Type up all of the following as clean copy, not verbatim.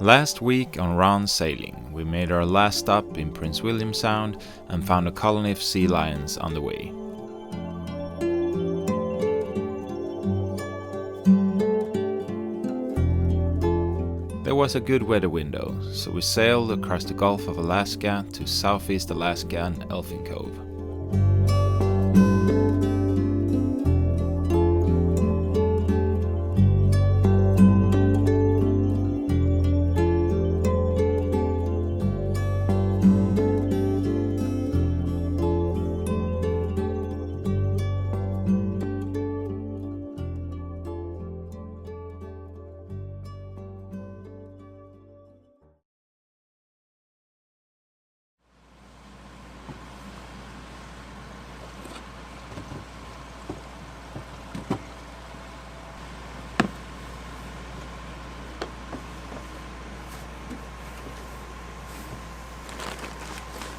Last week on Round Sailing, we made our last stop in Prince William Sound and found a colony of sea lions on the way. There was a good weather window, so we sailed across the Gulf of Alaska to southeast Alaska and Elfin Cove.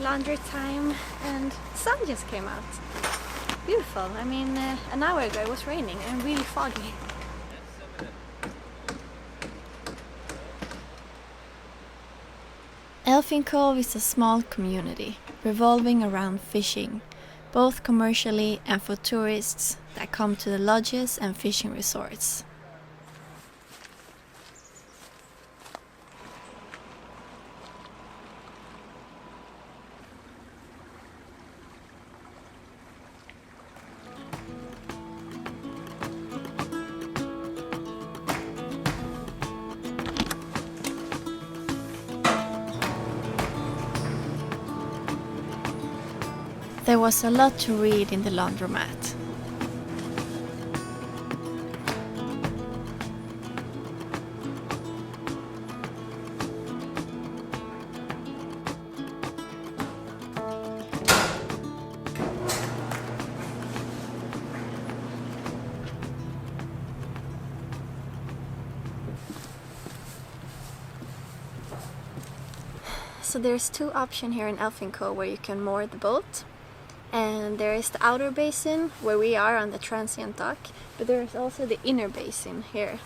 Laundry time and sun just came out. Beautiful. I mean, an hour ago it was raining and really foggy. Elfin Cove is a small community revolving around fishing, both commercially and for tourists that come to the lodges and fishing resorts. There was a lot to read in the laundromat. So there's two options here in Elfin Cove where you can moor the boat. And there is the outer basin where we are on the transient dock, but there is also the inner basin here.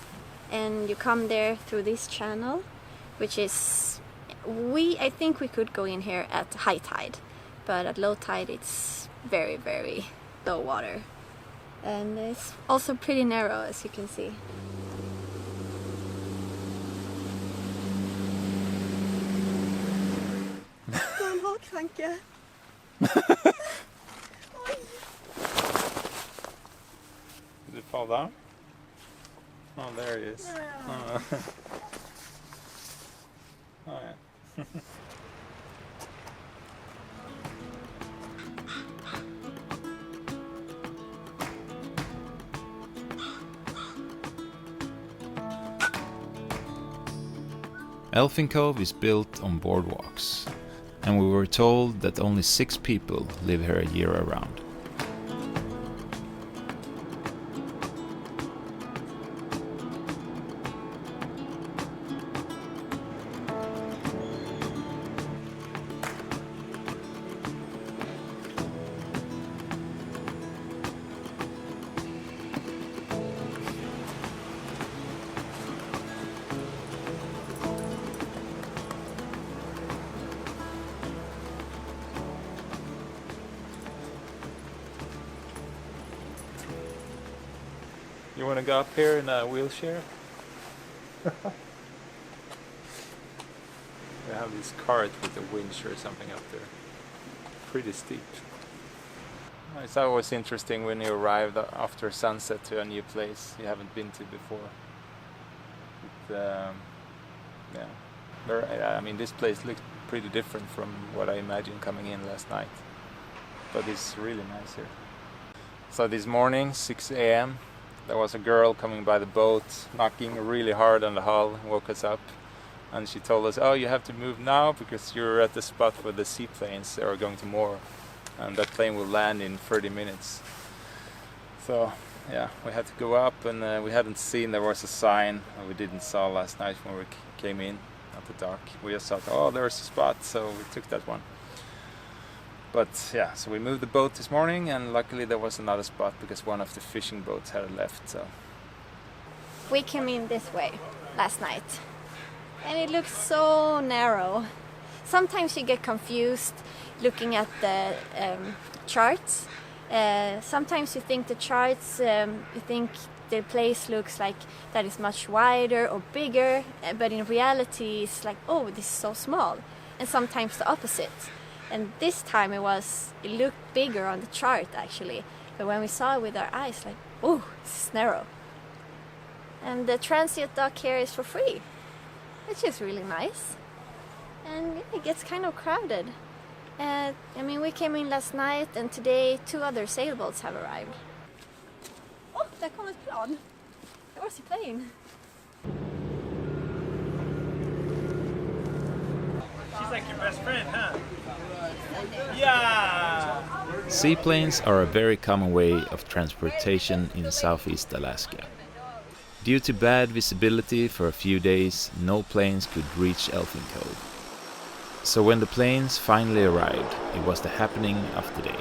And you come there through this channel, which is, I think we could go in here at high tide, but at low tide it's very, very low water. And it's also pretty narrow, as you can see. Did it fall down? Oh, there he is. Oh, oh yeah. Elfin Cove is built on boardwalks, and we were told that only 6 people live here year-round. You want to go up here in a wheelchair? We have this cart with a winch or something up there. Pretty steep. It's always interesting when you arrive after sunset to a new place you haven't been to before. I mean, this place looks pretty different from what I imagined coming in last night. But it's really nice here. So this morning, 6 a.m., there was a girl coming by the boat, knocking really hard on the hull, woke us up. And she told us, oh, you have to move now because you're at the spot where the seaplanes are going to moor. And that plane will land in 30 minutes. So, yeah, we had to go up, and we hadn't seen there was a sign we didn't saw last night when we came in at the dock. We just thought, oh, there's a spot, so we took that one. But yeah, so we moved the boat this morning, and luckily there was another spot because one of the fishing boats had left. So we came in this way last night, And it looks so narrow. Sometimes you get confused looking at the charts. Sometimes you think the charts, you think the place looks like that is much wider or bigger, but in reality it's like, oh, this is so small. And sometimes the opposite. And this time it looked bigger on the chart actually. But when we saw it with our eyes, like, oh, this is narrow. And the transient dock here is for free, which is really nice. And it gets kind of crowded. I mean, we came in last night and today 2 other sailboats have arrived. Oh, där kom ett plan. There was a plane. She's like your best friend, huh? Yeah! Seaplanes are a very common way of transportation in Southeast Alaska. Due to bad visibility for a few days, no planes could reach Elfin Cove. So when the planes finally arrived, it was the happening of the day.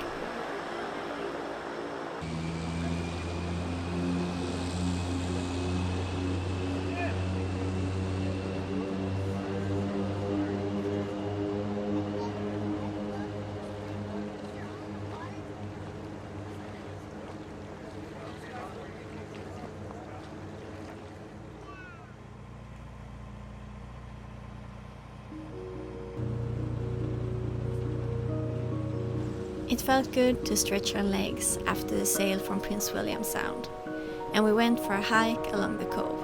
It felt good to stretch our legs after the sail from Prince William Sound, and we went for a hike along the cove.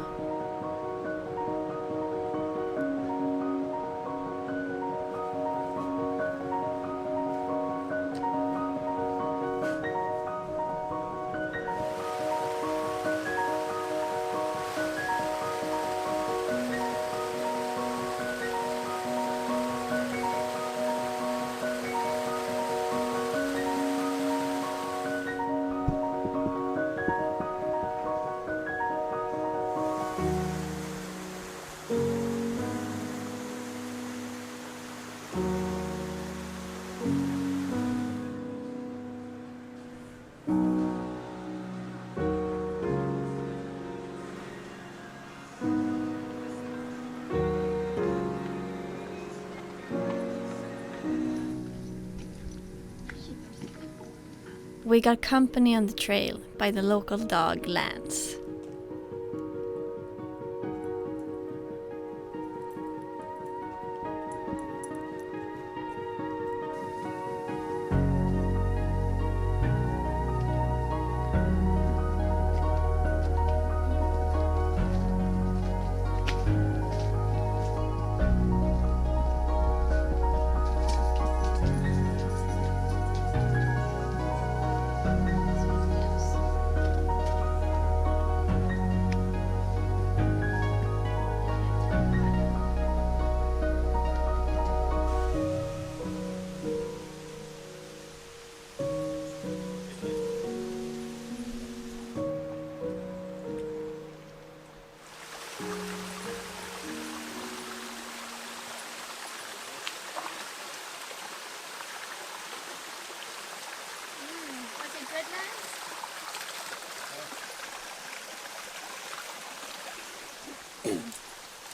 We got company on the trail by the local dog Lance.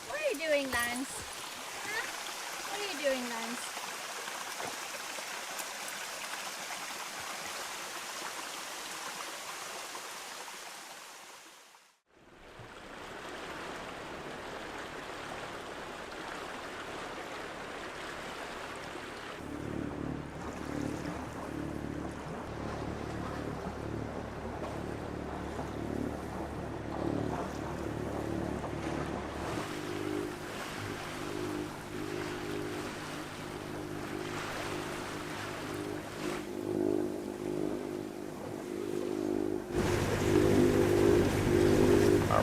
What are you doing, Lance? Huh? What are you doing, Lance?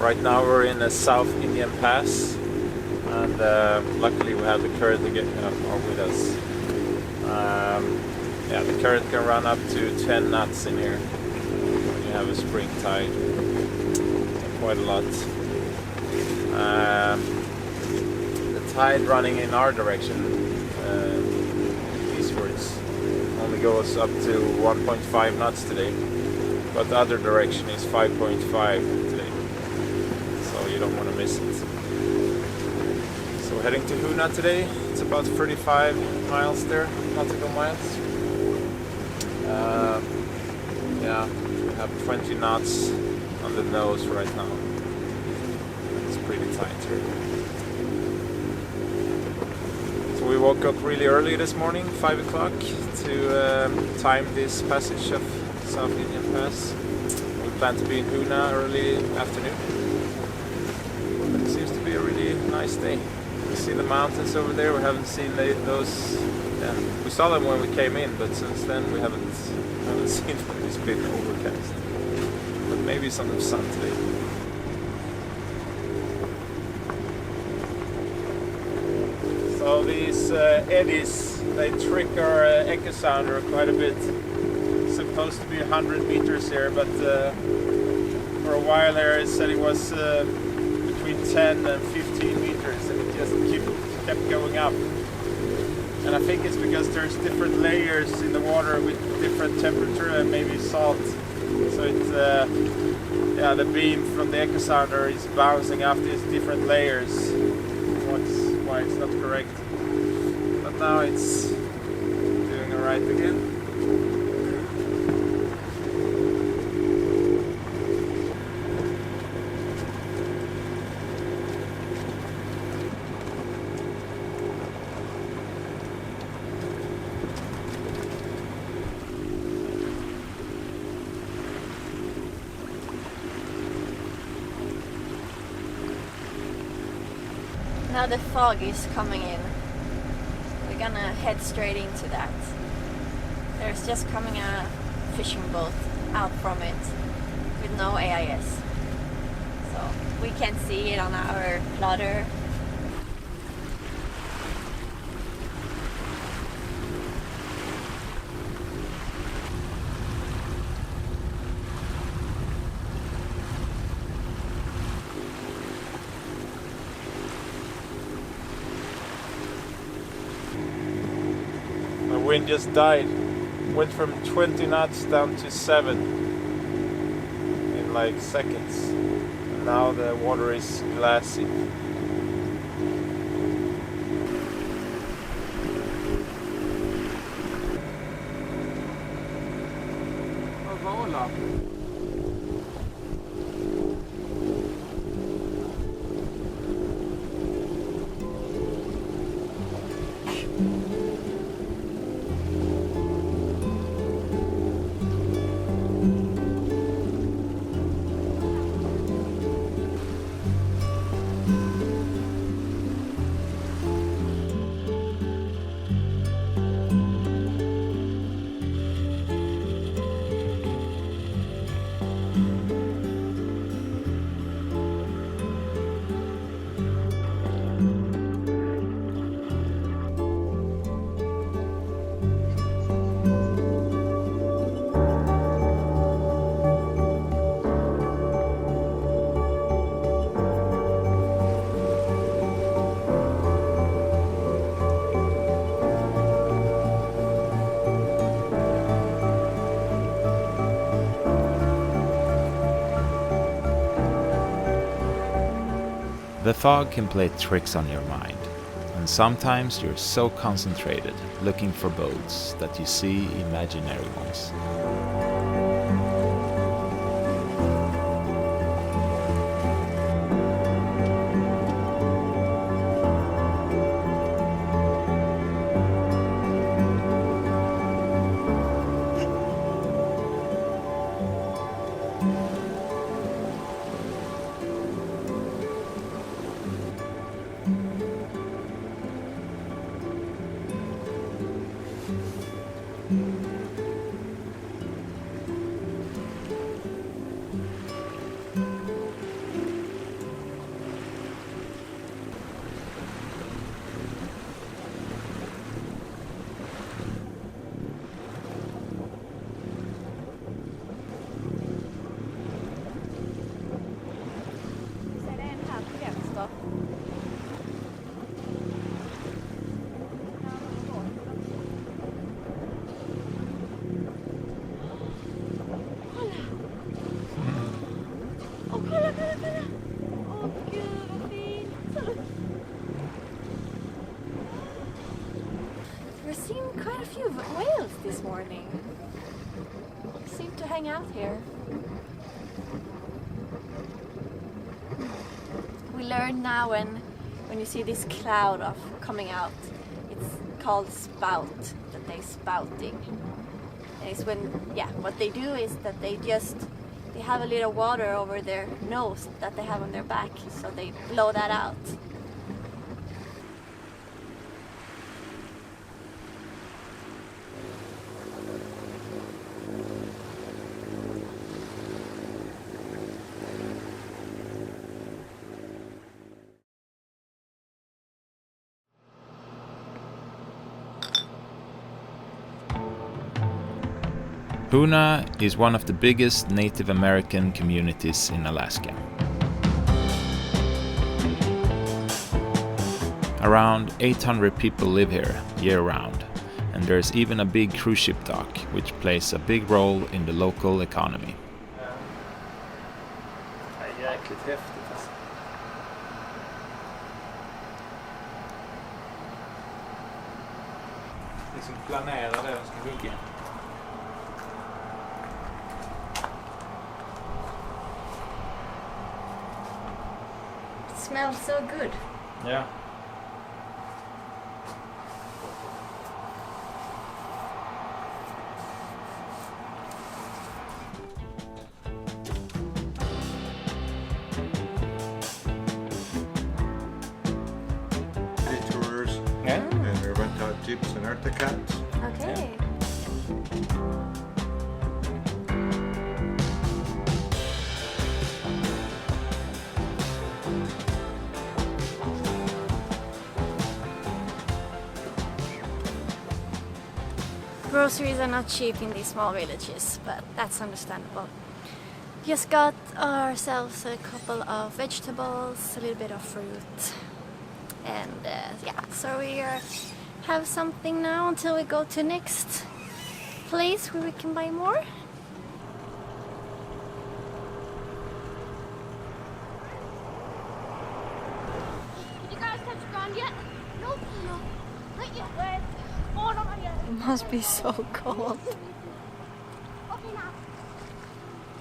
Right now we're in the South Indian Pass, and luckily we have the current with us. Yeah, the current can run up to 10 knots in here when you have a spring tide. Quite a lot. The tide running in our direction, eastwards, only goes up to 1.5 knots today, but the other direction is 5.5 today. You don't want to miss it. So We're heading to Hoonah today. It's about 35 miles there, nautical miles. Yeah, we have 20 knots on the nose right now. It's pretty tight here. So we woke up really early this morning, 5 o'clock, to time this passage of South Indian Pass. We plan to be in Hoonah early afternoon. But it seems to be a really nice day. We see the mountains over there. We haven't seen those. Yeah, we saw them when we came in, but since then we haven't seen them. It's been overcast. But maybe some sun today. So these eddies, they trick our echo sounder quite a bit. It's supposed to be 100 meters here, but for a while there it said it was between 10 and 15 meters, and it just kept going up. And I think it's because there's different layers in the water with different temperature and maybe salt. So it's yeah, the beam from the echo sounder is bouncing off these different layers. That's why it's not correct. But now it's doing alright again. Now the fog is coming in. We're gonna head straight into that. There's just coming a fishing boat out from it with no AIS. So we can see it on our plotter. Wind just died. Went from 20 knots down to 7 in like seconds. And now the water is glassy. The fog can play tricks on your mind, and sometimes you're so concentrated looking for boats that you see imaginary ones. few whales this morning. They seem to hang out here. We learned now when you see this cloud of coming out, it's called spout, that they're spouting. And it's when, what they do is that they have a little water over their nose that they have on their back, so they blow that out. Hoonah is one of the biggest Native American communities in Alaska. Around 800 people live here year-round, and there's even a big cruise ship dock, which plays a big role in the local economy. Det är jäkligt häftigt alltså. Liksom planera där de ska hugga. Smells so good. Yeah. Tours, Yeah. and we went out jeeps and articats. Okay. Groceries are not cheap in these small villages, but that's understandable. Just got ourselves a couple of vegetables, a little bit of fruit, and so we have something now until we go to next place where we can buy more. Did you guys catch ground yet? Nope, no. Not yet. Where? Oh, no, not yet. It must be so cold. Okay, now.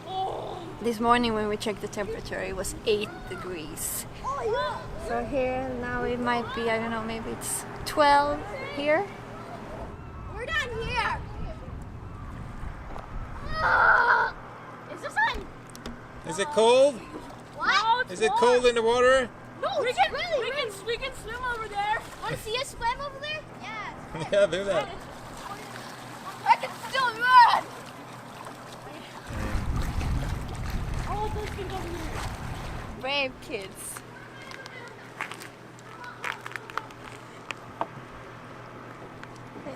Oh, This morning when we checked the temperature it was 8 degrees. oh yeah. So here now it might be, I don't know, maybe it's 12 here. We're down here. Is this on? Is it cold? What? Is it cold in the water? No, we can swim over there. Want to see us swim over there? Yes. Yeah, do that. I can still run. Oh, those things over here. Brave kids.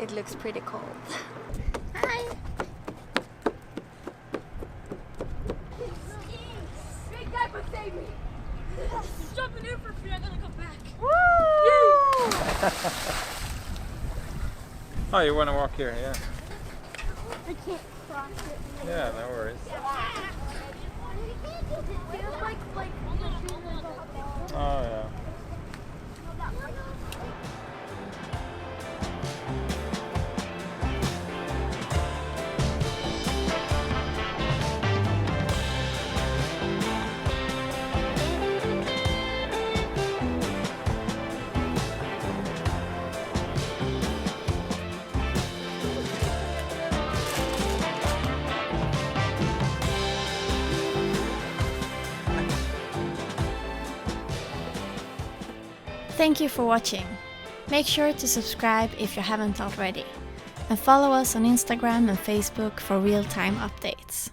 It looks pretty cold. Hi. Big guy, but save me. Jumping in for free. I'm gonna come back. Oh, you want to walk here? Yeah. I can't cross it. Yeah, no worries. Oh yeah. Thank you for watching. Make sure to subscribe if you haven't already. And follow us on Instagram and Facebook for real-time updates.